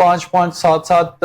5-5, 7-7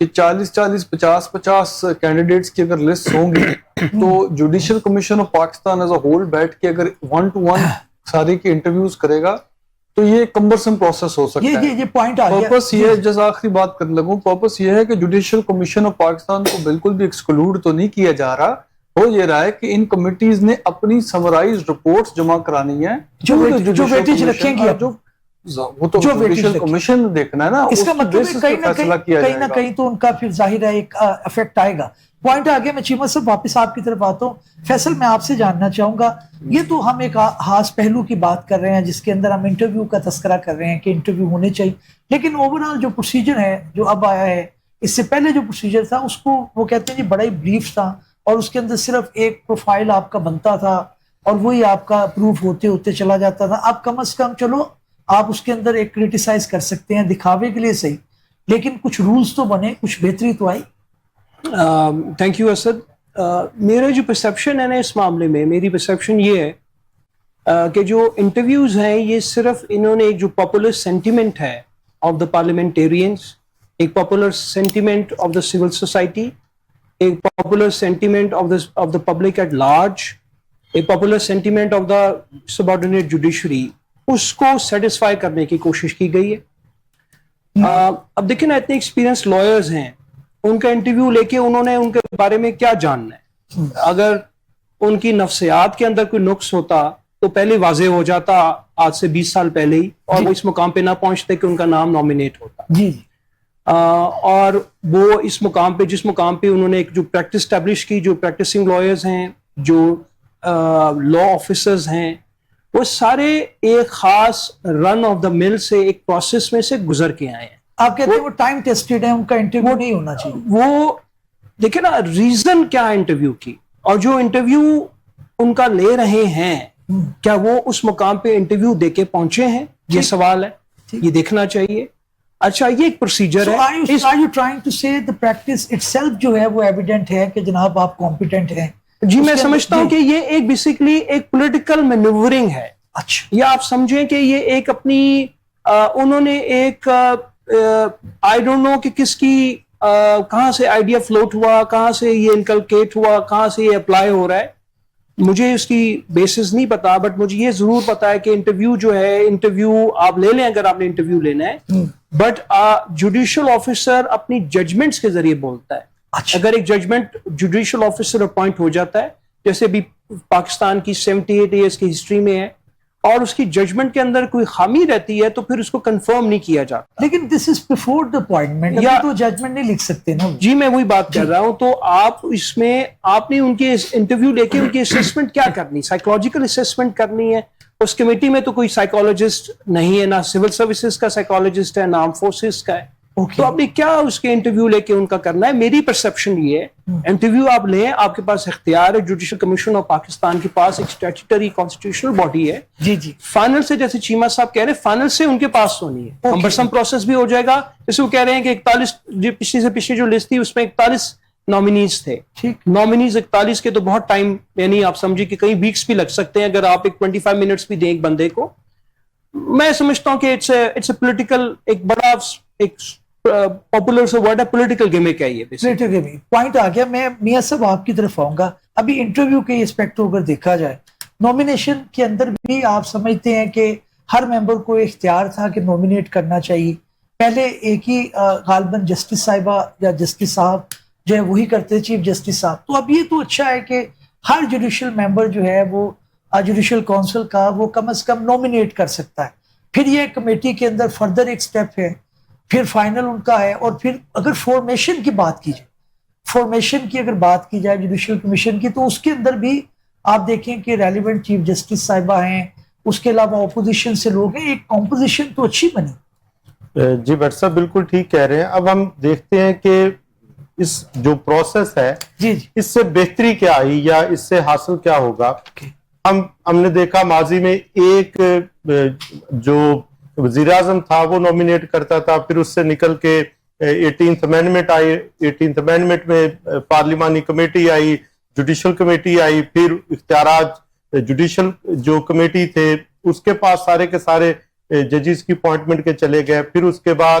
کہ 40-50 کینڈیڈیٹس کی اگر لسٹ ہوں گی تو judicial commission of Pakistan as a whole بیٹھ کے اگر 1 to 1 سارے کے انٹرویوز کرے گا تو یہ کمبرسم پروسیس ہو سکتا ہے. یہ پوائنٹ آ گیا. پرپس یہ ہے, جیسے آخری بات کرنے لگوں, پرپس یہ ہے کہ جوڈیشل کمیشن آف پاکستان کو بالکل بھی ایکسکلوڈ تو نہیں کیا جا رہا. ہو یہ رہا ہے کہ ان کمیٹیز نے اپنی سمرائز رپورٹس جمع کرانی ہیں جو ویٹیج رکھیں گی, وہ تو جوڈیشل کمیشن دیکھنا ہے نا. اس کا مطلب کہیں نہ کہیں تو ان کا پھر ظاہر ہے ایک افیکٹ آئے گا. پوائنٹ آگے میں چیمہ صاحب واپس آپ کی طرف آتا ہوں. فیصل, میں آپ سے جاننا چاہوں گا, یہ تو ہم ایک خاص پہلو کی بات کر رہے ہیں جس کے اندر ہم انٹرویو کا تذکرہ کر رہے ہیں کہ انٹرویو ہونے چاہیے, لیکن اوورآل جو پروسیجر ہے جو اب آیا ہے, اس سے پہلے جو پروسیجر تھا اس کو وہ کہتے ہیں جی بڑا ہی بریف تھا اور اس کے اندر صرف ایک پروفائل آپ کا بنتا تھا اور وہی آپ کا اپروو ہوتے ہوتے چلا جاتا تھا. اب کم از کم چلو آپ اس کے اندر ایک کرٹیسائز کر سکتے ہیں دکھاوے کے لیے صحیح, لیکن کچھ رولز تو بنے, کچھ بہتری تو آئی. Thank you Asad. میرا جو پرسیپشن ہے نا اس معاملے میں, میری پرسیپشن یہ ہے کہ جو انٹرویوز ہیں یہ صرف انہوں نے ایک جو پاپولر سینٹیمنٹ ہے آف دا پارلیمنٹیرینس, ایک popular sentiment of the civil society, ایک popular sentiment of the public at large, ایک popular sentiment of the subordinate judiciary, اس کو سیٹسفائی کرنے کی کوشش کی گئی ہے. اب دیکھیں نا, اتنے ایکسپیرینس لائرز ہیں, ان کا انٹرویو لے کے انہوں نے ان کے بارے میں کیا جاننا ہے. اگر ان کی نفسیات کے اندر کوئی نقص ہوتا تو پہلے واضح ہو جاتا آج سے 20 سال پہلے ہی, اور وہ اس مقام پہ نہ پہنچتے کہ ان کا نام نامینیٹ ہوتا. جی اور وہ اس مقام پہ, جس مقام پہ انہوں نے ایک جو پریکٹس اسٹیبلش کی, جو پریکٹسنگ لائرز ہیں, جو لا آفیسرز ہیں, وہ سارے ایک خاص رن آف دا مل سے ایک پروسیس میں سے گزر کے آئے ہیں. آپ کہتے ہیں وہ ٹائم ٹیسٹڈ ہے, ان کا انٹرویو نہیں ہونا چاہیے. وہ دیکھیں نا ریزن کیا ہے انٹرویو کی, اور جو انٹرویو ان کا لے رہے ہیں کیا وہ اس مقام پہ انٹرویو دے کے پہنچے ہیں, یہ سوال ہے, یہ دیکھنا چاہیے. اچھا, یہ ایک پروسیجر ہے. Are you trying to say the practice itself جو ہے وہ ایویڈنٹ ہے کہ جناب آپ کمپیٹنٹ ہیں؟ جی میں سمجھتا ہوں کہ یہ ایک بیسیکلی ایک پولیٹیکل مینوورنگ ہے. اچھا, یا آپ سمجھیں کہ یہ ایک اپنی انہوں نے ایک آئی ڈونٹ نو کہ کس کی کہاں سے آئیڈیا فلوٹ ہوا, کہاں سے یہ انکلکیٹ ہوا, کہاں سے یہ اپلائی ہو رہا ہے, مجھے اس کی بیسس نہیں پتا. بٹ مجھے یہ ضرور پتا ہے کہ انٹرویو جو ہے, انٹرویو آپ لے لیں اگر آپ نے انٹرویو لینا ہے, بٹ جوڈیشل آفیسر اپنی ججمنٹس کے ذریعے بولتا ہے. اگر ایک ججمنٹ جوڈیشل آفیسر اپوائنٹ ہو جاتا ہے, جیسے بھی پاکستان کی 78 ایئرس کی ہسٹری میں ہے, اور اس کی ججمنٹ کے اندر کوئی خامی رہتی ہے تو پھر اس کو کنفرم نہیں کیا جاتا. لیکن دس از بیفور دا اپوائنٹمنٹ, یا تو ججمنٹ نہیں لکھ سکتے نا. جی میں وہی بات کر رہا ہوں. تو آپ اس میں آپ نے ان کے انٹرویو لے کے ان کی اسیسمنٹ کیا کرنی, سائیکولوجیکل اسیسمنٹ کرنی ہے. اس کمیٹی میں تو کوئی سائیکولوجسٹ نہیں ہے, نہ سول سروسز کا سائیکولوجسٹ ہے, نہ آرم فورسز کا ہے. تو آپ نے کیا اس کے انٹرویو لے کے ان کا کرنا ہے. میری پرسپشن یہ ہے, انٹرویو آپ لیں, آپ کے پاس اختیار ہے, جوڈیشل کمیشن آف پاکستان کے پاس ایک اسٹیچوٹری کانسٹیٹیوشنل باڈی ہے. جی جی, فائنل سے, جیسے چیمہ صاحب کہہ رہے ہیں, فائنل سے ان کے پاس ہونی ہے. کمبرسم پروسیس بھی ہو جائے گا. جیسے وہ کہہ رہے ہیں کہ 41 پچھلی سے پچھلی جو لسٹ تھی اس میں 41 نامینیز تھے. نامینیز 41 کے تو بہت ٹائم, یعنی آپ سمجھے کہ کئی ویکس بھی لگ سکتے ہیں اگر آپ ایک 25 منٹس بھی دیں ایک بندے کو. میں سمجھتا ہوں کہ اٹس اے پولیٹیکل, ایک بڑا ایک پاپولر سے ورڈ ہے, پولیٹیکل گیمک ہے یہ. پوائنٹ آ گیا. میں میاں صاحب آپ کی طرف آؤں گا. ابھی انٹرویو کے اسپیکٹ اگر دیکھا جائے, نومینیشن کے اندر بھی آپ سمجھتے ہیں کہ ہر ممبر کو اختیار تھا کہ نومینیٹ کرنا چاہیے. پہلے ایک ہی غالباً جسٹس صاحبہ یا جسٹس صاحب جو ہے وہی کرتے, چیف جسٹس صاحب. تو اب یہ تو اچھا ہے کہ ہر جوڈیشل ممبر جو ہے وہ جوڈیشل کونسل کا وہ کم از کم نومینیٹ کر سکتا ہے. پھر یہ کمیٹی کے اندر فردر ایک سٹیپ ہے, پھر فائنل ان کا ہے. اور پھر اگر فارمیشن کی بات کی جائے, فارمیشن کی اگر بات کی جائے جوڈیشل کمیشن کی, تو اس کے اندر بھی آپ دیکھیں کہ ریلیونٹ چیف جسٹس صاحبہ ہیں, اس کے علاوہ اپوزیشن سے لوگ ہیں. ایک کمپوزیشن تو اچھی بنی. جی بٹ صاحب بالکل ٹھیک کہہ رہے ہیں. اب ہم دیکھتے ہیں کہ اس جو پروسیس ہے جی اس سے بہتری کیا آئی یا اس سے حاصل کیا ہوگا. ہم نے دیکھا ماضی میں ایک جو وزیر اعظم تھا وہ نومینیٹ کرتا تھا, پھر اس سے نکل کے 18th امینڈمنٹ آئی, 18th امینڈمنٹ میں پارلیمانی کمیٹی آئی, جوڈیشل کمیٹی آئی, پھر اختیارات جوڈیشل جو کمیٹی تھے اس کے پاس سارے کے سارے ججز کی اپوائنٹمنٹ کے چلے گئے. پھر اس کے بعد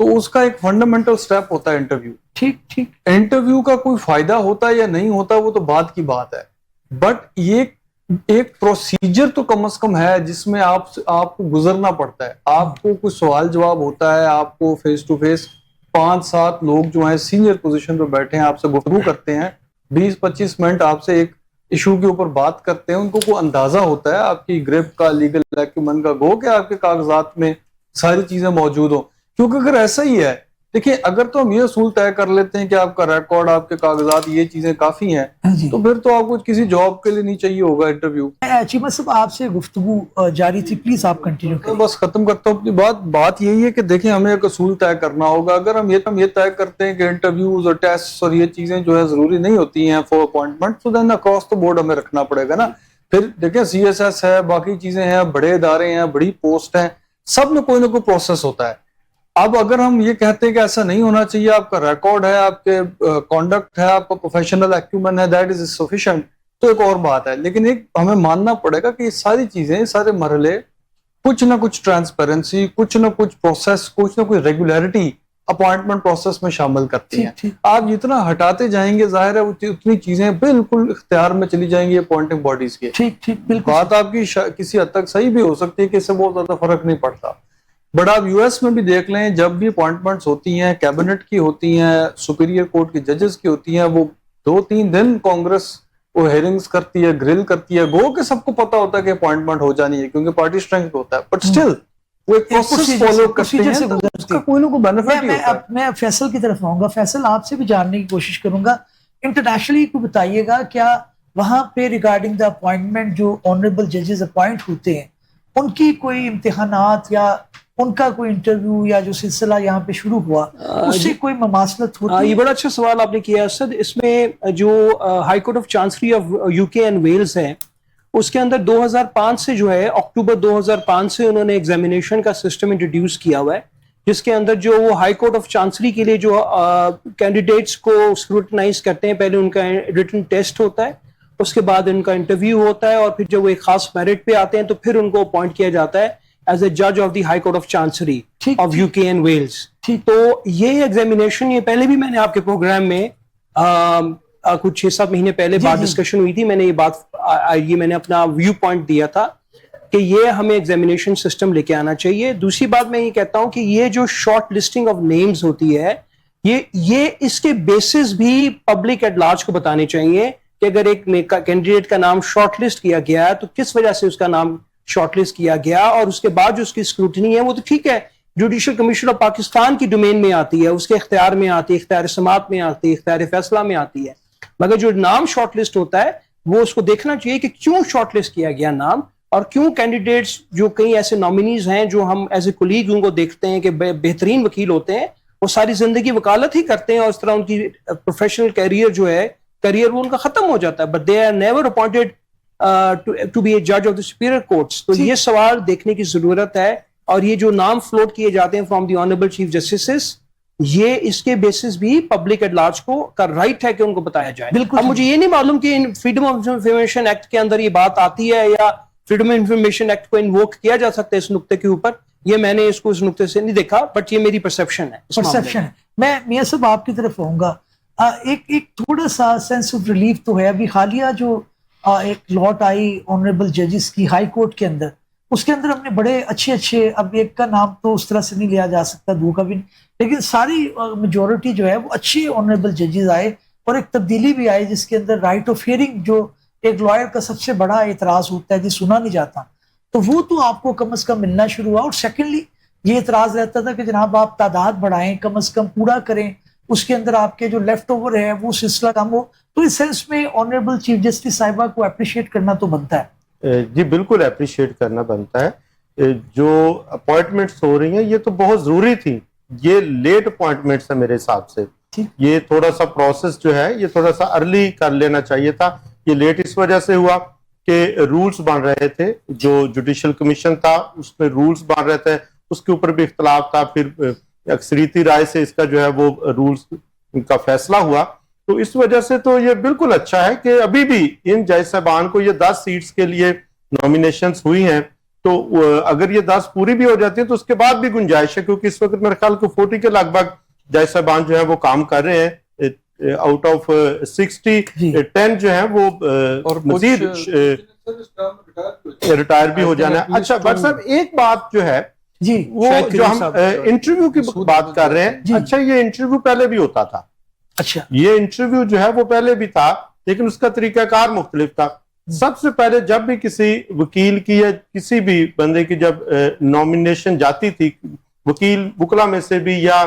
تو اس کا ایک فنڈامنٹل سٹیپ ہوتا ہے انٹرویو. ٹھیک ٹھیک. انٹرویو کا کوئی فائدہ ہوتا ہے یا نہیں ہوتا وہ تو بعد کی بات ہے, بٹ یہ ایک پروسیجر تو کم از کم ہے جس میں آپ کو گزرنا پڑتا ہے. آپ کو کچھ سوال جواب ہوتا ہے, آپ کو فیس ٹو فیس 5-7 لوگ جو ہیں سینئر پوزیشن پہ بیٹھے ہیں آپ سے گفتگو کرتے ہیں, 20-25 منٹ آپ سے ایک ایشو کے اوپر بات کرتے ہیں. ان کو کوئی اندازہ ہوتا ہے آپ کی گریپ کا, لیگل ایکومن کا, گو کہ آپ کے کاغذات میں ساری چیزیں موجود ہوں. کیونکہ اگر ایسا ہی ہے, دیکھیں اگر تو ہم یہ اصول طے کر لیتے ہیں کہ آپ کا ریکارڈ, آپ کے کاغذات, یہ چیزیں کافی ہیں, تو پھر تو آپ کو کسی جاب کے لیے نہیں چاہیے ہوگا انٹرویو. چیمہ صاحب آپ سے گفتگو جاری تھی, پلیز آپ کنٹینیو کریں. بس ختم کرتا ہوں اپنی بات یہی ہے کہ دیکھیں ہمیں ایک اصول طے کرنا ہوگا. اگر ہم یہ طے کرتے ہیں کہ انٹرویوز اور ٹیسٹ اور یہ چیزیں جو ہے ضروری نہیں ہوتی ہیں فور اپوائنٹمنٹ, تو دین اکراس دا بورڈ ہمیں رکھنا پڑے گا نا. پھر دیکھیں CSS ہے, باقی چیزیں ہیں, بڑے ادارے ہیں, بڑی پوسٹ ہیں, سب میں کوئی نہ کوئی پروسیس ہوتا ہے. اب اگر ہم یہ کہتے ہیں کہ ایسا نہیں ہونا چاہیے, آپ کا ریکارڈ ہے, آپ کے کانڈکٹ ہے, آپ کا پروفیشنل ایکومن ہے, دیٹ از سفیشینٹ, تو ایک اور بات ہے. لیکن ایک ہمیں ماننا پڑے گا کہ یہ ساری چیزیں, سارے مرحلے کچھ نہ کچھ ٹرانسپیرنسی, کچھ نہ کچھ پروسیس, کچھ نہ کچھ ریگولیرٹی اپوائنٹمنٹ پروسیس میں شامل کرتی ہیں. آپ جتنا ہٹاتے جائیں گے ظاہر ہے اتنی چیزیں بالکل اختیار میں چلی جائیں گی اپوائنٹنگ باڈیز کے. ٹھیک ٹھیک, بالکل بات آپ کی کسی حد تک صحیح بھی ہو سکتی ہے کہ اس سے بہت زیادہ فرق نہیں پڑتا. بٹ آپ US میں بھی دیکھ لیں, جب بھی اپوائنٹمنٹس ہوتی ہیں, کیبنٹ کی ہوتی ہیں, سپیریئر کورٹ کی ججز کی ہوتی ہیں, وہ 2-3 دن کانگریس وہ ہیئرنگز کرتی ہے, گرل کرتی ہے, گو کہ سب کو پتا ہوتا ہے کہ اپوائنٹمنٹ ہو جانی ہے کیونکہ پارٹی اسٹرینتھ ہوتا ہے, بٹ اسٹل وہ ایک پروسیس فالو کرتے ہیں, تو اس کا کوئی نہ کوئی بینیفٹ ہی ہوتا ہے. میں فیصل کی طرف آؤں گا. فیصل, آپ سے بھی جاننے کی کوشش کروں گا, انٹرنیشنلی کو بتائیے گا کیا وہاں پہ ریگارڈنگ دا اپوائنٹمنٹ جو آنریبل ججز اپوائنٹ ہوتے ہیں ان کی کوئی امتحانات یا ان کا کوئی انٹرویو یا جو سلسلہ یہاں پہ شروع ہوا اس سے کوئی مماثلت ہوتی ہے؟ یہ بڑا اچھا سوال آپ نے کیا اسد. اس میں جو high court of chancery of UK and Wales ہے, اس کے اندر 2005 سے جو ہے, اکتوبر 2005 سے انہوں نے ایگزامینیشن کا سسٹم انٹروڈیوس کیا ہوا ہے, جس کے اندر جو وہ ہائی کورٹ آف چانسری کے لیے جو کینڈیڈیٹس کو اسکروٹنائز کرتے ہیں, پہلے ان کا ریٹن ٹیسٹ ہوتا ہے, اس کے بعد ان کا انٹرویو ہوتا ہے, اور پھر جب وہ ایک خاص میرٹ پہ آتے ہیں تو پھر ان کو اپوائنٹ کیا جاتا ہے ایز اے جج of the high court of chancery of UK and Wales. تو یہ ایگزامینیشن, یہ پہلے بھی میں نے آپ کے پروگرام میں کچھ 6-7 مہینے پہلے بات ڈسکشن ہوئی تھی, میں نے یہ بات, یہ میں نے اپنا ویو پوائنٹ دیا تھا کہ یہ ہمیں ایگزامینیشن سسٹم لے کے آنا چاہیے. دوسری بات میں یہ کہتا ہوں کہ یہ جو شارٹ لسٹنگ آف نیمز ہوتی ہے, یہ اس کے بیسس بھی پبلک ایٹ لارج کو بتانے چاہیے کہ اگر ایک کینڈیڈیٹ کا نام شارٹ لسٹ کیا گیا ہے تو کس وجہ سے اس کا نام شارٹ لسٹ کیا گیا, اور اس کے بعد جو اس کی اسکروٹنی ہے وہ تو ٹھیک ہے, جوڈیشل کمیشن آف پاکستان کی ڈومین میں آتی ہے, اس کے اختیار میں آتی ہے, اختیار سماعت میں آتی ہے, اختیار فیصلہ میں آتی ہے, مگر جو نام شارٹ لسٹ ہوتا ہے وہ اس کو دیکھنا چاہیے کہ کیوں شارٹ لسٹ کیا گیا نام, اور کیوں کینڈیڈیٹس جو کئی ایسے نامینیز ہیں جو ہم ایز اے کولیگ ان کو دیکھتے ہیں کہ بہترین وکیل ہوتے ہیں, وہ ساری زندگی وکالت ہی کرتے ہیں اور اس طرح ان کی پروفیشنل کیریئر جو ہے وہ ان کا ختم ہو جاتا ہے, but they are never appointed to be a judge of the superior courts. تو یہ سوال دیکھنے کی ضرورت ہے, اور یہ جو نام فلوٹ کیے جاتے ہیں from the honourable chief justices, یہ اس کے بیسس بھی پبلک ایٹ لارج کو کا رائٹ ہے کہ ان کو بتایا جائے. اب مجھے یہ نہیں معلوم کہ فریڈم آف انفارمیشن ایکٹ کے اندر یہ بات آتی ہے یا فریڈم آف انفارمیشن ایکٹ کو انووک کیا جا سکتا ہے اس نقطے کے اوپر, یہ میں نے اس کو اس نقطے سے نہیں دیکھا, بٹ یہ میری پرسپشن ہے. میں میاں صاحب آپ کی طرف آؤں گا. ایک تھوڑا سا سینس آف ریلیف تو ہے. ابھی حالیہ جو ایک لاٹ آئی آنریبل ججز کی ہائی کورٹ کے اندر, اس کے اندر ہم نے بڑے اچھے, اب ایک کا نام تو اس طرح سے نہیں لیا جا سکتا, دو کا بھی نہیں, لیکن ساری میجورٹی جو ہے وہ اچھے آنریبل ججز آئے, اور ایک تبدیلی بھی آئی جس کے اندر رائٹ آف ہیئرنگ جو ایک لائر کا سب سے بڑا اعتراض ہوتا ہے کہ سنا نہیں جاتا, تو وہ تو آپ کو کم از کم ملنا شروع ہوا. اور سیکنڈلی یہ اعتراض رہتا تھا کہ جناب آپ تعداد بڑھائیں, کم از کم پورا کریں, اس کے اندر آپ کے جو لیفٹ اوور ہے وہ سلسلہ کم ہو. تو اس سینس میں آنریبل چیف جسٹس صاحبہ کو اپریشیٹ کرنا تو بنتا ہے. جی بالکل اپریشیٹ کرنا بنتا ہے. جو اپوائنٹمنٹس ہو رہی ہیں یہ تو بہت ضروری تھی, یہ لیٹ اپوائنٹمنٹس ہیں میرے حساب سے. یہ تھوڑا سا پروسیس جو ہے یہ تھوڑا سا ارلی کر لینا چاہیے تھا. یہ لیٹ اس وجہ سے ہوا کہ رولز بن رہے تھے, جو جوڈیشل کمیشن تھا اس میں رولز بن رہے تھے, اس کے اوپر بھی اختلاف تھا, پھر اکثریتی رائے سے اس کا جو ہے وہ رولز کا فیصلہ ہوا. تو اس وجہ سے تو یہ بالکل اچھا ہے کہ ابھی بھی ان جج صاحبان کو یہ 10 سیٹس کے لیے نامینیشنز ہوئی ہیں, تو اگر یہ 10 پوری بھی ہو جاتی ہے تو اس کے بعد بھی گنجائش ہے, کیونکہ اس وقت میرے خیال کو 40 کے لگ بھگ جج صاحبان جو ہے وہ کام کر رہے ہیں, آؤٹ آف 60 10 جو ہے وہ مزید ریٹائر بھی ہو جانا ہے. اچھا بٹ صاحب ایک بات جو ہے جی وہ جو ہم انٹرویو کی بات کر رہے ہیں, اچھا یہ انٹرویو پہلے بھی ہوتا تھا, اچھا یہ انٹرویو جو ہے وہ پہلے بھی تھا لیکن اس کا طریقہ کار مختلف تھا. سب سے پہلے جب بھی کسی وکیل کی یا کسی بھی بندے کی جب نامینیشن جاتی تھی وکلا میں سے بھی یا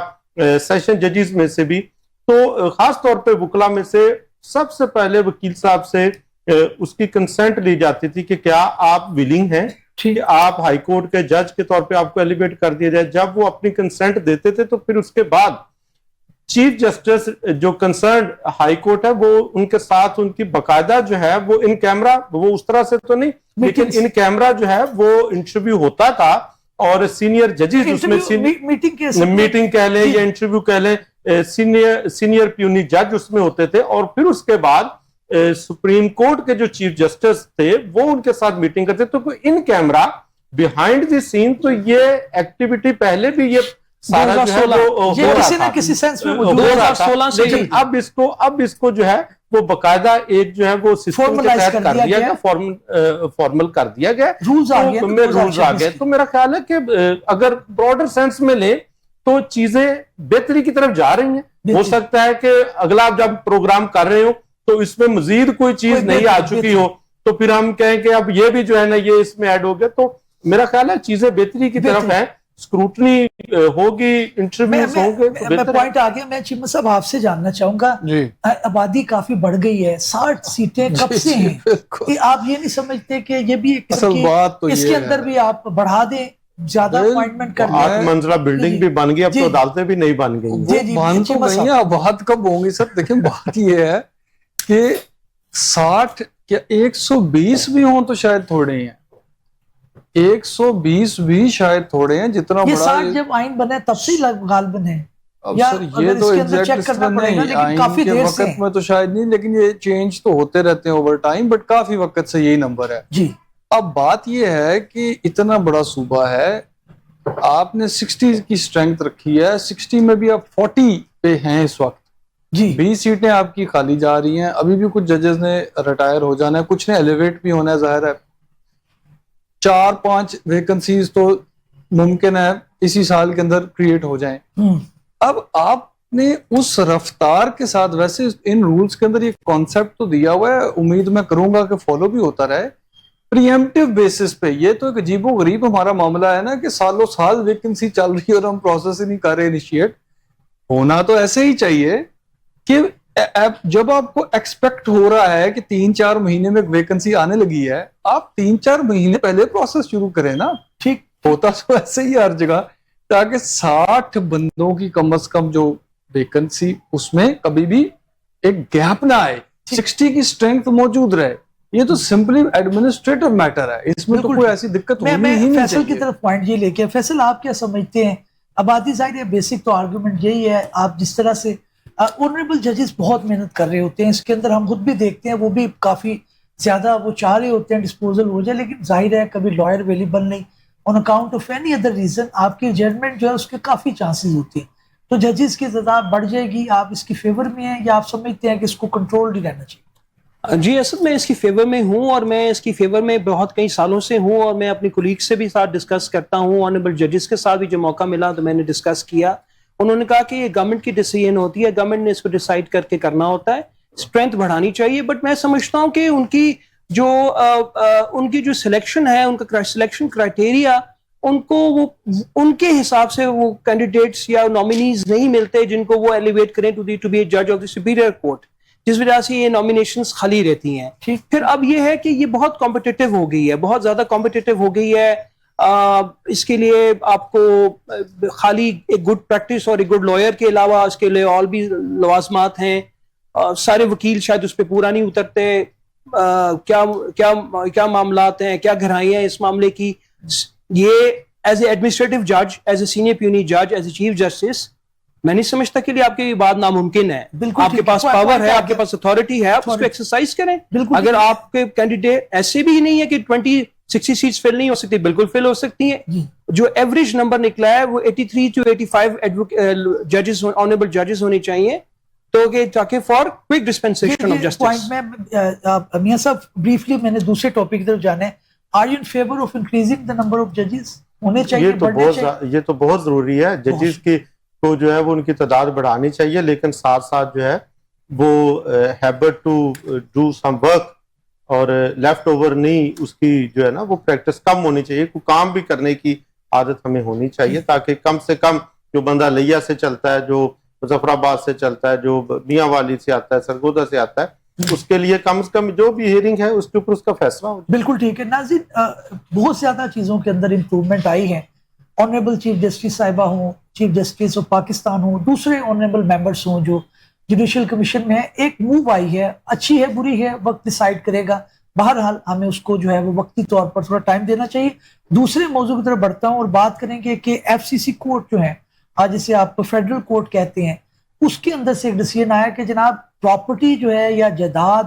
سیشن ججز میں سے بھی, تو خاص طور پہ وکلا میں سے سب سے پہلے وکیل صاحب سے اس کی کنسنٹ لی جاتی تھی کہ کیا آپ ولنگ ہیں کہ آپ ہائی کورٹ کے جج کے طور پہ آپ کو ایلیویٹ کر دیا جائے. جب وہ اپنی کنسنٹ دیتے تھے تو پھر اس کے بعد چیف جسٹس جو کنسرنڈ ہائی کورٹ ہے وہ ان کے ساتھ ان کی باقاعدہ جو ہے وہ ان کیمرہ, وہ اس طرح سے تو نہیں لیکن ان کیمرہ جو ہے وہ انٹرویو ہوتا تھا, اور سینئر ججز اس میں میٹنگ کہہ لیں یا انٹرویو کہہ لیں, سینئر پیونی جج اس میں ہوتے تھے, اور پھر اس کے بعد سپریم کورٹ کے جو چیف جسٹس تھے وہ ان کے ساتھ میٹنگ کرتے. تو ان کیمرہ بیہائنڈ دی سین تو یہ ایکٹیویٹی پہلے بھی یہ سارا جو ہے وہ کسی نہ کسی سینس میں ہو رہا تھا, لیکن اب اس کو جو ہے وہ باقاعدہ ایک جو ہے وہ سسٹم کے تحت کر دیا گیا, فارمل کر دیا گیا, رولز آ گئے. تو میرا خیال ہے کہ اگر براڈر سینس میں لیں تو چیزیں بہتری کی طرف جا رہی ہیں. ہو سکتا ہے کہ اگلا جب پروگرام کر رہے ہو تو اس میں مزید کوئی چیز نہیں آ چکی ہو تو پھر ہم کہیں کہ اب یہ بھی جو ہے نا یہ اس میں ایڈ ہو گیا. تو میرا خیال ہے چیزیں بہتری کی طرف ہیں, سکروٹنی ہوگی, انٹرویوز ہوں گے. میں پوائنٹ آ گیا. میں چیمہ صاحب آپ سے جاننا چاہوں گا, آبادی کافی بڑھ گئی ہے, 60 سیٹیں کب سے ہیں, کہ آپ یہ نہیں سمجھتے کہ یہ بھی ایک اس کے اندر بھی آپ بڑھا دیں, زیادہ اپوائنٹمنٹ کر لیں. 8 منزلہ بلڈنگ بھی بن گئی, اب تو عدالتیں بھی نہیں بن گئی. بن تو گئی ہیں, اب بات کب ہوں گی سر. دیکھیں بات یہ ہے کہ 60 یا 120 بھی ہوں تو شاید تھوڑے ہیں, 120 بھی شاید تھوڑے ہیں. جتنا یہ بڑا 60 جب آئین بنے تب سے غالباً ہے, اب سر یہ تو ایگزیکٹ نہیں, آئین کے وقت میں تو شاید نہیں, لیکن یہ چینج تو ہوتے رہتے ہیں اوور ٹائم, بٹ کافی وقت سے یہی نمبر ہے. جی اب بات یہ ہے کہ اتنا بڑا صوبہ ہے, آپ نے 60 کی سٹرینگتھ رکھی ہے, 60 میں بھی آپ 40 پہ ہیں اس وقت. جی 20 سیٹیں آپ کی خالی جا رہی ہیں, ابھی بھی کچھ ججز نے ریٹائر ہو جانا ہے, کچھ نے ایلیویٹ بھی ہونا ہے. ظاہر ہے 4-5 ویکنسیز تو ممکن ہے اسی سال کے اندر کریٹ ہو جائیں. اب آپ نے اس رفتار کے ساتھ, ویسے ان رولز کے اندر یہ کانسیپٹ تو دیا ہوا ہے, امید میں کروں گا کہ فالو بھی ہوتا رہے, پریمپٹیو بیسس پہ. یہ تو ایک عجیب و غریب ہمارا معاملہ ہے نا کہ سالوں سال ویکنسی چل رہی ہے اور ہم پروسیس ہی نہیں کر رہے انیشیٹ. ہونا تو ایسے ہی چاہیے کہ جب آپ کو ایکسپیکٹ ہو رہا ہے کہ 3-4 مہینے میں ویکنسی آنے لگی ہے, آپ 3-4 مہینے پہلے پروسیس شروع کریں نا. ٹھیک ہوتا تو ایسے ہی ہر جگہ, تاکہ 60 بندوں کی کم از کم جو ویکنسی اس میں کبھی بھی ایک گیپ نہ آئے, 60 کی اسٹرینتھ موجود رہے. یہ تو سمپلی ایڈمنسٹریٹو میٹر ہے, اس میں تو کوئی ایسی دکت ہونی ہی نہیں چاہیے. فیصل کی طرف پوائنٹ یہ لے کے, فیصل آپ کیا سمجھتے ہیں, آبادی ظاہر ہے بیسک تو آرگومنٹ یہی ہے, آپ جس طرح سے آنریبل ججز بہت محنت کر رہے ہوتے ہیں, اس کے اندر ہم خود بھی دیکھتے ہیں وہ بھی کافی زیادہ وہ چاہ رہے ہوتے ہیں ڈسپوزل ہو جائے, لیکن ظاہر ہے کبھی لائر اویلیبل نہیں, on account of any other reason آپ کی ججمنٹ جو ہے اس کے کافی چانسز ہوتے ہیں. تو ججز کی تعداد بڑھ جائے گی, آپ اس کی فیور میں ہیں یا آپ سمجھتے ہیں کہ اس کو کنٹرول ہی رہنا چاہیے؟ جی اسد میں اس کی فیور میں ہوں, اور میں اس کی فیور میں بہت کئی سالوں سے ہوں, اور میں اپنی کولیگ سے بھی ساتھ ڈسکس کرتا ہوں, آنریبل ججز کے ساتھ بھی جو موقع ملا تو میں نے ڈسکس کیا. انہوں نے کہا کہ یہ گورنمنٹ کی ڈیسیژن ہوتی ہے, گورنمنٹ نے اس کو ڈیسائیڈ کر کے کرنا ہوتا ہے, اسٹرینتھ بڑھانی چاہیے. بٹ میں سمجھتا ہوں کہ ان کی جو سلیکشن ہے, ان کا سلیکشن کرائٹیریا, ان کو وہ ان کے حساب سے وہ کینڈیڈیٹس یا نامینیز نہیں ملتے جن کو وہ ایلیویٹ کریں ٹو بی اے جج آف دی سپیریئر کورٹ, جس وجہ سے یہ نامینیشنز خالی رہتی ہیں. پھر اب یہ ہے کہ یہ بہت کمپٹیٹو ہو گئی ہے, بہت زیادہ کمپٹیٹو ہو گئی ہے. اس کے لیے آپ کو خالی ایک گڈ پریکٹس اور ایک گڈ لائر کے علاوہ اس کے لیے اور بھی لوازمات ہیں. سارے وکیل شاید اس پہ پورا نہیں اترتے. کیا معاملات ہیں, کیا گہرائیاں ہیں اس معاملے کی. یہ ایز اے ایڈمنسٹریٹو جج, ایز اے سینئر پیونی جج, ایز اے چیف جسٹس, میں نہیں سمجھتا کہ آپ کے یہ بات ناممکن ہے. بالکل آپ کے پاس پاور ہے, آپ کے پاس اتھارٹی ہے, آپ اس کو ایکسرسائز کریں. اگر آپ کے کینڈیڈیٹ ایسے بھی نہیں ہے کہ 60 سیٹس فل نہیں ہو سکتی, بالکل فل ہو سکتی ہیں. جو ایوریج نمبر نکلا ہے وہ 83 to 85 ججز, آنریبل ججز ہونے چاہیے, تو کہ تاکہ for quick dispensation of justice. میاں صاحب بریفلی میں نے دوسرے ٹاپک کی طرف جانا ہے. Are you in favour of increasing the number of ججز؟ ہونے چاہیے, یہ تو بہت ضروری ہے. ججز کی کو جو ہے وہ ان کی تعداد بڑھانی چاہیے, لیکن ساتھ ساتھ جو ہے وہ habit to do some work اور لیفٹ اوور نہیں, اس کی جو ہے نا وہ پریکٹس کم ہونی چاہیے. کوئی کام بھی کرنے کی عادت ہمیں ہونی چاہیے, تاکہ کم سے کم جو بندہ لیا سے چلتا ہے, جو مظفر آباد سے چلتا ہے, جو میاں والی سے آتا ہے, سرگودا سے آتا ہے, اس کے لیے کم سے کم جو بھی ہیئرنگ ہے اس کے اوپر اس کا فیصلہ ہو. بالکل ٹھیک ہے. ناظرین, بہت زیادہ چیزوں کے اندر امپروومنٹ آئی ہے. آنریبل چیف جسٹس صاحبہ ہوں, چیف جسٹس آف پاکستان ہوں, دوسرے آنریبل ممبرس ہوں جو جوڈیشل کمیشن میں ہیں, ایک موو آئی ہے. اچھی ہے بری ہے وقت ڈیسائیڈ کرے گا. بہرحال ہمیں اس کو جو ہے وہ وقتی طور پر تھوڑا ٹائم دینا چاہیے. دوسرے موضوع کی طرف بڑھتا ہوں اور بات کریں گے کہ ایف سی سی کورٹ جو ہے, آج جسے آپ فیڈرل کورٹ کہتے ہیں, اس کے اندر سے ایک ڈیسیژن آیا کہ جناب پراپرٹی جو ہے یا جائیداد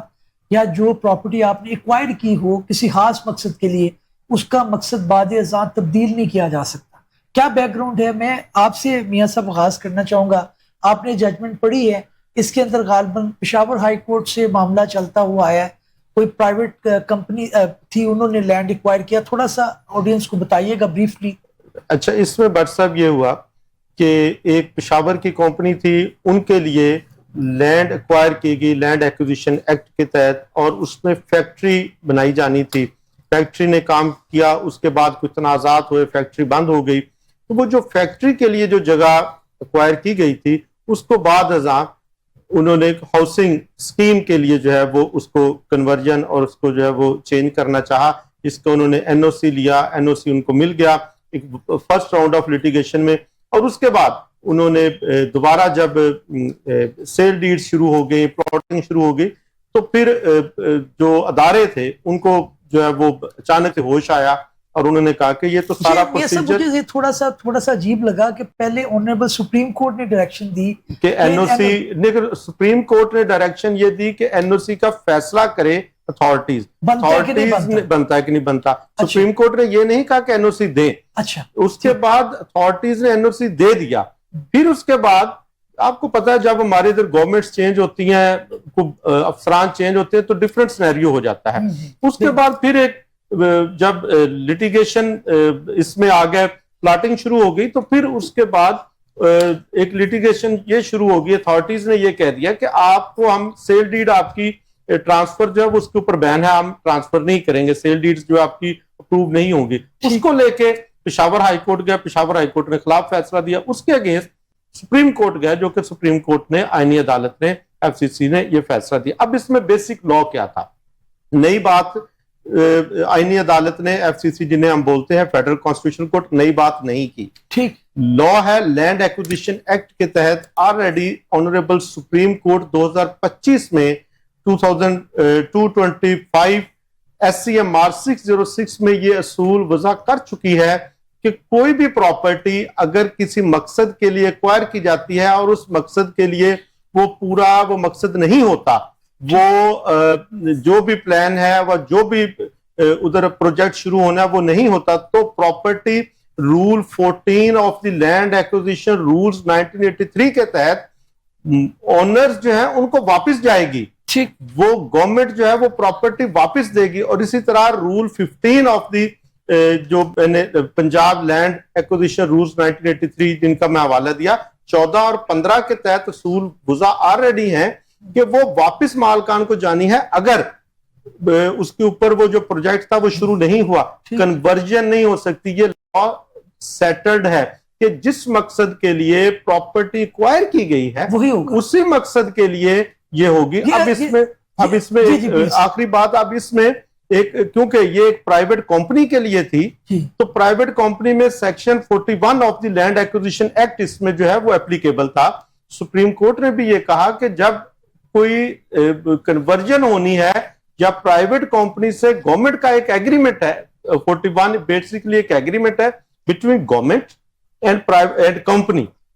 یا جو پراپرٹی آپ نے ایکوائر کی ہو کسی خاص مقصد کے لیے, اس کا مقصد بعد ازاں تبدیل نہیں کیا جا سکتا. کیا بیک گراؤنڈ ہے؟ میں آپ سے میاں صاحب آغاز کرنا چاہوں گا. آپ نے ججمنٹ پڑھی ہے, اس کے اندر غالباً پشاور ہائی کورٹ سے معاملہ چلتا ہوا آیا ہے. کوئی پرائیویٹ کمپنی تھی, انہوں نے لینڈ ایکوائر کیا. تھوڑا سا آڈینس کو بتائیے گا بریفلی. اچھا, اس میں بٹ صاحب یہ ہوا کہ ایک پشاور کی کمپنی تھی, ان کے لیے لینڈ ایکوائر کی گئی لینڈ ایکوزیشن ایکٹ کے تحت, اور اس میں فیکٹری بنائی جانی تھی. فیکٹری نے کام کیا, اس کے بعد کچھ تنازعات ہوئے, فیکٹری بند ہو گئی. تو وہ جو فیکٹری کے لیے جو جگہ ایکوائر کی گئی تھی, اس کو بعد ازاں انہوں نے ایک ہاؤسنگ اسکیم کے لیے جو ہے وہ اس کو کنورژن اور اس کو جو ہے وہ چینج کرنا چاہا, جس کو انہوں نے این او سی لیا. این او سی ان کو مل گیا ایک فرسٹ راؤنڈ آف لیٹیگیشن میں, اور اس کے بعد انہوں نے دوبارہ جب سیل ڈیڈ شروع ہو گئی, پلاٹنگ شروع ہو گئی, تو پھر جو ادارے تھے ان کو جو ہے وہ اچانک ہوش آیا اور انہوں نے کہا کہ یہ تو سارا پروسیجر. مجھے تھوڑا سا عجیب لگا کہ پہلے آنریبل سپریم کورٹ نے ڈائریکشن دی کہ این او سی, سپریم کورٹ نے ڈائریکشن یہ دی کہ این او سی کا فیصلہ کرے اتھارٹیز بنتا ہے کہ نہیں بنتا. سپریم کورٹ نے یہ نہیں کہا کہ این او سی دیں. اچھا, اس کے بعد اتھارٹیز نے این او سی دے دیا. پھر اس کے بعد آپ کو پتا ہے جب ہمارے ادھر گورنمنٹس چینج ہوتی ہیں, افسران چینج ہوتے ہیں, تو ڈفرنٹ سینیریو ہو جاتا ہے. اس کے بعد پھر ایک جب لٹیگیشن اس میں آ گئے, پلاٹنگ شروع ہو گئی, تو پھر اس کے بعد ایک لٹیگیشن یہ شروع ہو گئی. اتھارٹیز نے یہ کہہ دیا کہ آپ کو ہم سیل ڈیڈ آپ کی ٹرانسفر جو ہے اس کے اوپر بین ہے, ہم ٹرانسفر نہیں کریں گے, سیل ڈیڈز جو آپ کی اپروو نہیں ہوں گی. اس کو لے کے پشاور ہائی کورٹ گیا, پشاور ہائی کورٹ نے خلاف فیصلہ دیا. اس کے اگینسٹ سپریم کورٹ گیا, جو کہ سپریم کورٹ نے, آئینی عدالت نے, ایف سی سی نے یہ فیصلہ دیا. اب اس میں بیسک لا کیا تھا؟ نئی بات آئینی عدالت نے, ایف سی سی جنہیں ہم بولتے ہیں فیڈرل کانسٹیٹیوشن کورٹ, نئی بات نہیں کی. ٹھیک لا ہے لینڈ ایکوزیشن ایکٹ کے تحت آلریڈی آنریبل سپریم کورٹ 2025 میں 225 ایس سی ایم آر 606 میں یہ اصول وضع کر چکی ہے کہ کوئی بھی پراپرٹی اگر کسی مقصد کے لیے ایکوائر کی جاتی ہے اور اس مقصد کے لیے وہ پورا وہ مقصد نہیں ہوتا, وہ جو بھی پلان ہے وہ جو بھی ادھر پروجیکٹ شروع ہونا ہے وہ نہیں ہوتا, تو property rule 14 of the land acquisition rules 1983 کے تحت اونرز جو ہیں ان کو واپس جائے گی. وہ گورنمنٹ جو ہے وہ پراپرٹی واپس دے گی. اور اسی طرح رول 15 آف دی جو پنجاب لینڈ ایکوزیشن رولز 1983 جن کا میں حوالہ دیا, 14 اور 15 کے تحت اصول وضع آلریڈی ہیں کہ وہ واپس مالکان کو جانی ہے اگر اس کے اوپر وہ جو پروجیکٹ تھا وہ شروع نہیں ہوا, کنورژن نہیں ہو سکتی. یہ لا سیٹلڈ ہے کہ جس مقصد کے لیے پراپرٹی ایکوائر کی گئی ہے اسی مقصد کے لیے یہ ہوگی. اب اس میں آخری بات, اب اس میں ایک کیونکہ یہ ایک پرائیویٹ کمپنی کے لیے تھی, تو پرائیویٹ کمپنی میں section 41 of the land acquisition act اس میں جو ہے وہ اپلیکیبل تھا. سپریم کورٹ نے بھی یہ کہا کہ جب کوئی کنورژن ہونی ہے یا پرائیویٹ کمپنی سے گورنمنٹ کا ایک ایگریمنٹ ہے, 41 بیسیکلی ایک ایگریمنٹ ہے بٹوین گورنمنٹ اینڈ کمپنی,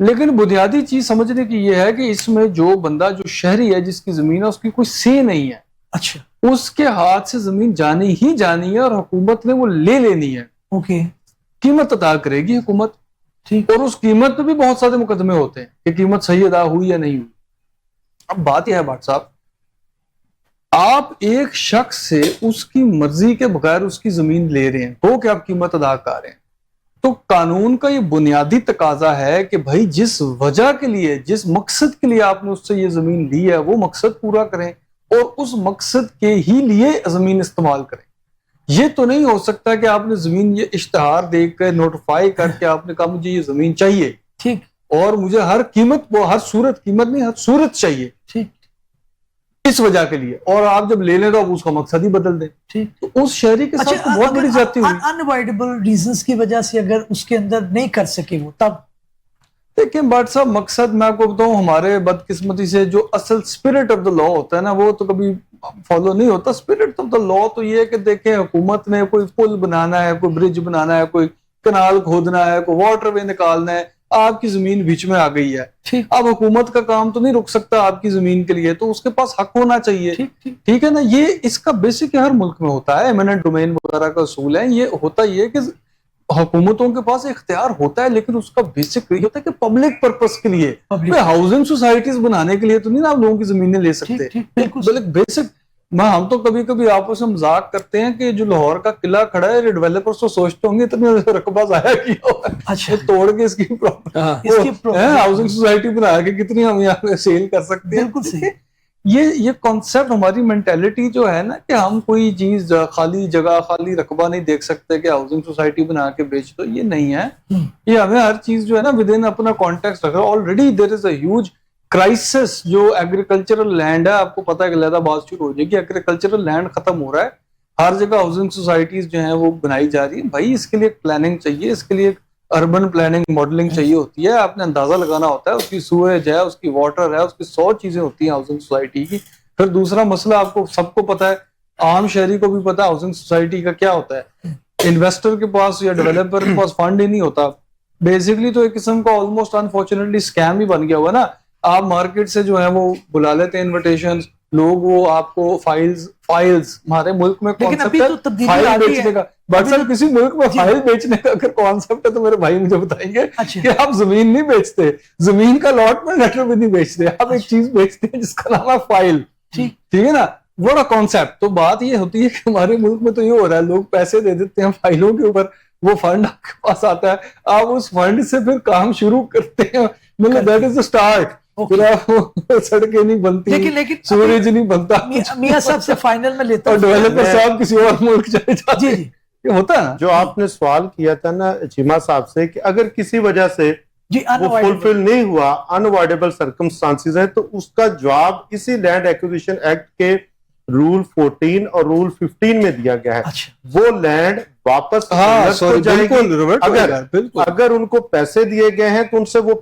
لیکن بنیادی چیز سمجھنے کی یہ ہے کہ اس میں جو بندہ جو شہری ہے جس کی زمین ہے اس کی کوئی سے نہیں ہے. اچھا اس کے ہاتھ سے زمین جانی ہی جانی ہے اور حکومت نے وہ لے لینی ہے. اوکے قیمت ادا کرے گی حکومت. ٹھیک. اور اس قیمت پہ بھی بہت سارے مقدمے ہوتے ہیں کہ قیمت صحیح ادا ہوئی یا نہیں ہوئی. اب بات یہ ہے بھٹ صاحب, آپ ایک شخص سے اس کی مرضی کے بغیر اس کی زمین لے رہے ہیں تو کہ آپ قیمت ادا کر رہے ہیں, تو قانون کا یہ بنیادی تقاضا ہے کہ بھائی جس وجہ کے لیے جس مقصد کے لیے آپ نے اس سے یہ زمین لی ہے وہ مقصد پورا کریں اور اس مقصد کے ہی لیے زمین استعمال کریں. یہ تو نہیں ہو سکتا کہ آپ نے زمین یہ اشتہار دے کر نوٹیفائی کر کے آپ نے کہا مجھے یہ زمین چاہیے ٹھیک اور مجھے ہر قیمت وہ ہر صورت قیمت نہیں ہر صورت چاہیے ٹھیک اس وجہ کے لیے, اور آپ جب لے لیں تو آپ اس کا مقصد ہی بدل دیں. ٹھیک. تو اس شہری کے ساتھ تو بہت بڑی زیادتی ہوئی. انوائڈیبل ریزنز کی وجہ سے اگر اس کے اندر نہیں کر سکے وہ تب دیکھیں بٹ صاحب مقصد میں آپ کو بتاؤں ہمارے بدقسمتی سے جو اصل اسپرٹ آف دا لا ہوتا ہے نا وہ تو کبھی فالو نہیں ہوتا. اسپرٹ آف دا لا تو یہ ہے کہ دیکھیں حکومت نے کوئی پل بنانا ہے, کوئی برج بنانا ہے, کوئی کنال کھودنا ہے, کوئی واٹر وے نکالنا ہے, آپ کی زمین بیچ میں آ گئی ہے. اب حکومت کا کام تو نہیں رک سکتا آپ کی زمین کے لیے, تو اس کے پاس حق ہونا چاہیے. ٹھیک ہے نا, یہ اس کا بیسک ہر ملک میں ہوتا ہے, ایمیننٹ ڈومین وغیرہ کا اصول ہے. یہ ہوتا یہ کہ حکومتوں کے پاس اختیار ہوتا ہے لیکن اس کا بیسک یہ ہوتا ہے کہ پبلک پرپس کے لیے, ہاؤسنگ سوسائٹیز بنانے کے لیے تو نہیں آپ لوگوں کی زمینیں لے سکتے. بیسک ہم تو کبھی کبھی آپس میں مذاق کرتے ہیں کہ جو لاہور کا قلعہ کھڑا ہے ڈیولپرز تو سوچتے ہوں گے اتنے رقبہ ضائع کیا ہوا ہے, توڑ کے اس کی ہاؤسنگ سوسائٹی بنا کے کتنی ہم یہاں پہ سیل کر سکتے ہیں. بالکل صحیح. یہ کانسیپٹ ہماری مینٹیلٹی جو ہے نا کہ ہم کوئی چیز خالی جگہ خالی رقبہ نہیں دیکھ سکتے کہ ہاؤسنگ سوسائٹی بنا کے بیچ دو, یہ نہیں ہے. یہ ہمیں ہر چیز جو ہے نا ود ان اپنا کانٹیکسٹ رکھ رہا ہے. Already there is a huge crisis جو ایگریکلچرل لینڈ ہے, آپ کو پتا ہے کہ علیحدہ بات شروع ہو جائے گی, ایگریکلچرل لینڈ ختم ہو رہا ہے, ہر جگہ ہاؤسنگ سوسائٹیز جو ہیں وہ بنائی جا رہی ہیں. بھائی اس کے لیے پلاننگ چاہیے, اس کے لیے اربن پلاننگ ماڈلنگ چاہیے ہوتی ہے, آپ نے اندازہ لگانا ہوتا ہے, اس کی سویج ہے, اس کی واٹر ہے, اس کی 100 چیزیں ہوتی ہیں ہاؤسنگ سوسائٹی کی. پھر دوسرا مسئلہ آپ کو سب کو پتا ہے, عام شہری کو بھی پتا ہے ہاؤسنگ سوسائٹی کا کیا ہوتا ہے. انویسٹر کے پاس یا ڈیولپر کے پاس فنڈ ہی نہیں ہوتا. بیسکلی تو ایک قسم کا آلموسٹ انفارچونیٹلی اسکیم ہی بن گیا ہوا نا. آپ مارکیٹ سے جو ہے وہ بلا لیتے ہیں انویٹیشن, لوگ وہ آپ کو فائلز ہمارے ملک میں کانسیپٹ ہے فائل بیچنے کا. بٹ سر کسی ملک میں فائل بیچنے کا اگر کانسیپٹ ہے تو میرے بھائی مجھے بتائیں گے کہ آپ زمین نہیں بیچتے, زمین کا الاٹمنٹ لیٹر بھی نہیں بیچتے, آپ ایک چیز بیچتے ہیں جس کا نام ہے فائل. ٹھیک ہے نا, بڑا کانسیپٹ. تو بات یہ ہوتی ہے کہ ہمارے ملک میں تو یہ ہو رہا ہے, لوگ پیسے دے دیتے ہیں فائلوں کے اوپر, وہ فنڈ آپ کے پاس آتا ہے, آپ اس فنڈ سے پھر کام شروع کرتے ہیں. مطلب دیٹ از دا اسٹارٹ. سڑکیں نہیں بنتی, سورج نہیں بنتا. میاں صاحب سے فائنل میں لیتا ہوں, ڈیولپر صاحب کسی اور ملک چلے جاتے ہیں. یہ ہوتا ہے جو آپ نے سوال کیا تھا نا چیمہ صاحب سے کہ اگر کسی وجہ سے وہ فلفل نہیں ہوا, انوائڈیبل سرکمسٹانسز ہیں, تو اس کا جواب اسی لینڈ ایکوزیشن ایکٹ کے رول 14 اور رول 15 میں دیا گیا ہے. وہ لینڈ واپس جائے گی. اگر ان کو پیسے دیے گئے ہیں تو ان سے وہ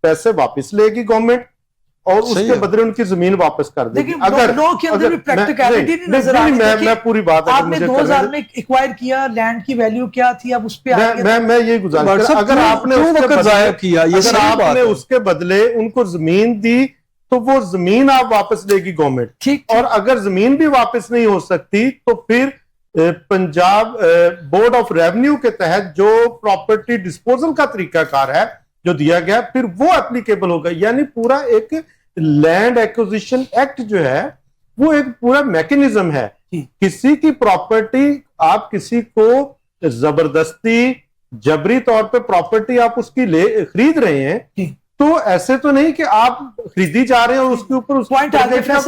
پیسے واپس لے گی گورنمنٹ اور اس کے بدلے ان کی زمین واپس کر دے گی. اگر میں پوری بات آپ نے 2000 میں ایکوائر کیا, لینڈ کی ویلیو کیا تھی, اب اس پہ میں یہ گزارش اگر آپ نے اس کے بدلے ان کو زمین دی تو وہ زمین آپ واپس لے گی گورنمنٹ. اور اگر زمین بھی واپس نہیں ہو سکتی تو پھر پنجاب بورڈ آف ریونیو کے تحت جو پراپرٹی ڈسپوزل کا طریقہ کار ہے جو دیا گیا پھر وہ اپلیکیبل ہوگا. یعنی پورا ایک لینڈ ایکوزیشن ایکٹ جو ہے وہ ایک پورا میکینزم ہے. کسی کی پراپرٹی آپ کسی کو زبردستی جبری طور پہ پراپرٹی آپ اس کی خرید رہے ہیں تو ایسے تو نہیں کہ آپ خریدی جا رہے ہیں اور اس کے اوپر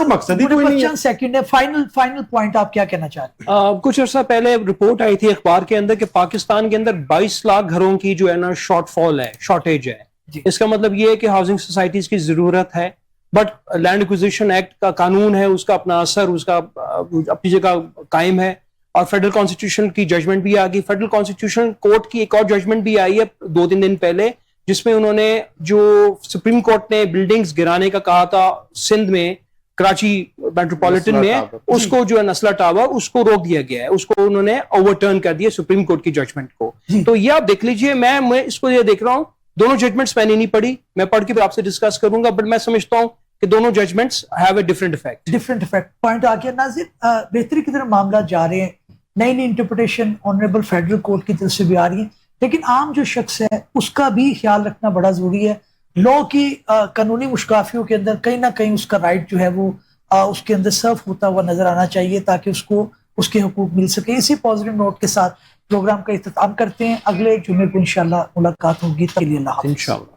مقصد ہی کوئی نہیں ہے. سیکنڈ ہے, فائنل پوائنٹ آپ کیا کہنا چاہتے ہیں؟ کچھ عرصہ پہلے رپورٹ آئی تھی اخبار کے اندر کہ پاکستان کے اندر 22 لاکھ گھروں کی جو ہے نا شارٹ فال ہے, شارٹیج ہے. اس کا مطلب یہ ہے کہ ہاؤسنگ سوسائٹیز کی ضرورت ہے, بٹ لینڈ ایکوزیشن ایکٹ کا قانون ہے, اس کا اپنا اثر اس کا اپنی جگہ قائم ہے, اور فیڈرل کانسٹیٹیوشن کی ججمنٹ بھی آ گئی. فیڈرل کانسٹیٹیوشن کورٹ کی ایک اور ججمنٹ بھی آئی ہے 2-3 دن پہلے, جس میں انہوں نے جو سپریم کورٹ نے بلڈنگز گرانے کا کہا تھا سندھ میں, کراچی میٹروپولیٹن میں, اس کو جو ہے نسلا ٹاور اس کو روک دیا گیا ہے, اس کو انہوں نے اوور ٹرن کر دیا سپریم کورٹ کی ججمنٹ کو. تو یہ آپ دیکھ لیجئے, میں اس کو یہ دیکھ رہا ہوں دونوں ججمنٹس میں نے نہیں پڑھی, میں پڑھ کے پھر آپ سے ڈسکس کروں گا, بٹ میں سمجھتا ہوں کہ دونوں judgments have a different effect. Different effect point آ گیا. ناظرین بہتری کی طرف معاملات جا رہے ہیں, نئی نئی انٹرپریٹیشن آنریبل فیڈرل کورٹ کی طرف سے بھی آ رہی ہے, لیکن عام جو شخص ہے اس کا بھی خیال رکھنا بڑا ضروری ہے. لا کی قانونی مشکافیوں کے اندر کہیں نہ کہیں اس کا رائٹ جو ہے وہ اس کے اندر سرو ہوتا ہوا نظر آنا چاہیے تاکہ اس کو اس کے حقوق مل سکے. اسی پازیٹیو نوٹ کے ساتھ پروگرام کا اختتام کرتے ہیں. اگلے جمعے کو انشاءاللہ ملاقات ہوگی. تب کے لیے اللہ حافظ. انشاءاللہ.